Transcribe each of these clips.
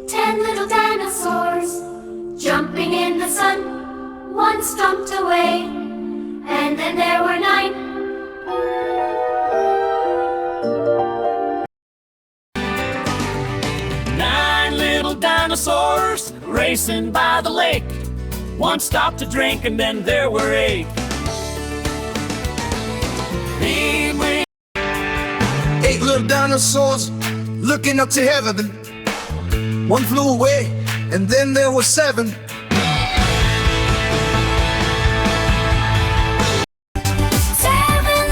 10 little dinosaurs jumping in the sun. One stomped away, and then there were 9. Nine little dinosaurs racing by the lake. One stopped to drink, and then there were 8. 8 little dinosaurs looking up to heaven. One flew away, and then there were 7. 7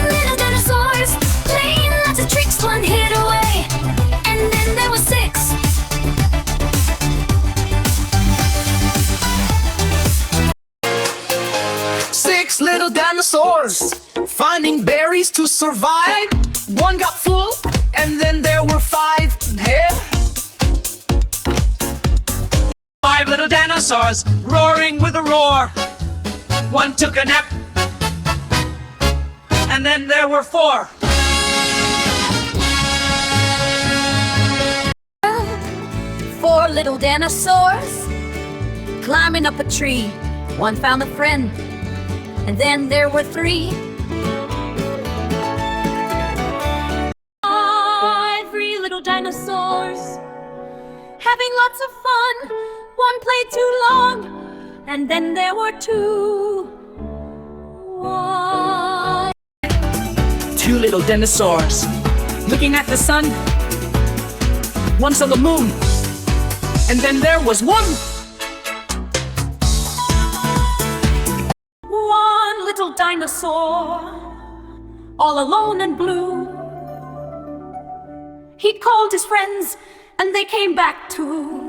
little dinosaurs playing lots of tricks. One hid away, and then there was 6. 6 little dinosaurs finding berries to survive. One got full, and then there were 5. Hey. 5 little dinosaurs roaring with a roar. One took a nap, and then there were 4. 4 little dinosaurs climbing up a tree. One found a friend, and then there were 3. 3 little dinosaurs having lots of fun. One played too long, and then there were 2. 2 little dinosaurs looking at the sun. One saw the moon, and then there was 1. 1 little dinosaur all alone and blue. He called his friends, and they came back too.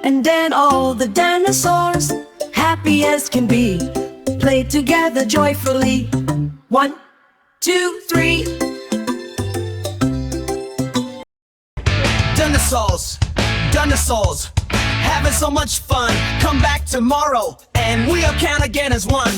And then all the dinosaurs, happy as can be, played together joyfully. 1, 2, 3. Dinosaurs, having so much fun. Come back tomorrow, and we'll count again as 1.